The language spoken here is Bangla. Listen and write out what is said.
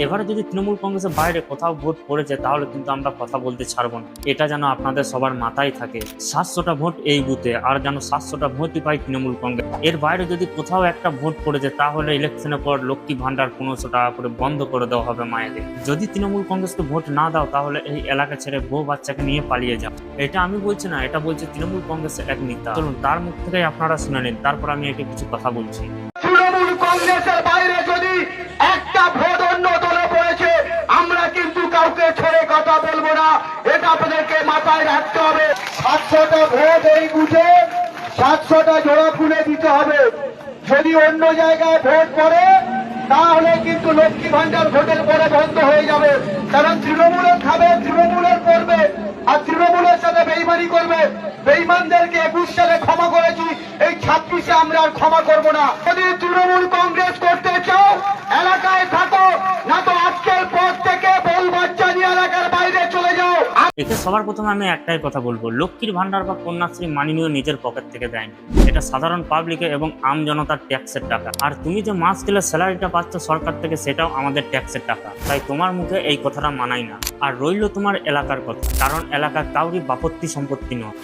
এবারে যদি তৃণমূল কংগ্রেসের বাইরে কোথাও ভোট পড়েছে তাহলে কিন্তু আমরা কথা বলতে ছাড়বো না। এটা যেন আপনাদের সবার মাথায় থাকে। 700টা ভোট এই বুথে, আর যেন 700টা ভোটই পায় তৃণমূল কংগ্রেস। এর বাইরে যদি কোথাও একটা ভোট পড়েছে তাহলে ইলেকশনের পর লক্ষ্মী ভান্ডার 1500 টাকা করে বন্ধ করে দেওয়া হবে মায়েদের। যদি তৃণমূল কংগ্রেসকে ভোট না দাও তাহলে এই এলাকা ছেড়ে বউ বাচ্চাকে নিয়ে পালিয়ে যাও। এটা আমি বলছি না, এটা বলছে তৃণমূল কংগ্রেসের এক নেতা। চলুন তার মুখ থেকেই আপনারা শুনে নিন, তারপর আমি একে কিছু কথা বলছি। তৃণমূল কংগ্রেসের বাইরে যদি একটা ভোট অন্য দলে পড়েছে, আমরা কিন্তু কাউকে ছেড়ে কথা বলবো না, এটা আপনাদেরকে মাথায় রাখতে হবে। 700টা ভোট এই বুথে 700টা জোড়া খুলে দিতে হবে। যদি অন্য জায়গায় ভোট পড়ে তাহলে কিন্তু লক্ষ্মী ভান্ডার ভোটের পরে বন্ধ হয়ে যাবে। কারণ তৃণমূলের খাবে, তৃণমূলের করবে, আর তৃণমূলের সাথে বেইমানি করবে। বেইমানদেরকে 21 সালে ক্ষমা করেছি, এই 26-এ আমরা আর ক্ষমা করব না। যদি তৃণমূল কংগ্রেস করতে চাও এলাকায় থাকো, না তো আজকের পর থেকে বল বাচ্চা নিয়ে এলাকার বাইরে চলে যাও। এতে সবার প্রথমে আমি একটাই কথা বলবো, লক্ষ্মীর ভান্ডার বা কন্যাশ্রী মাননীয় নিজের পকেট থেকে দেয়নি। এটা সাধারণ পাবলিকের এবং আম জনতার ট্যাক্সের টাকা। আর তুমি যে মাস গেলে স্যালারিটা পাচ্ছ সরকার থেকে, সেটাও আমাদের ট্যাক্সের টাকা। তাই তোমার মুখে এই কথাটা মানাই না। আর রইল তোমার এলাকার কথা, কারণ এলাকা কাউরি বাপত্তি সম্পত্তি নয়।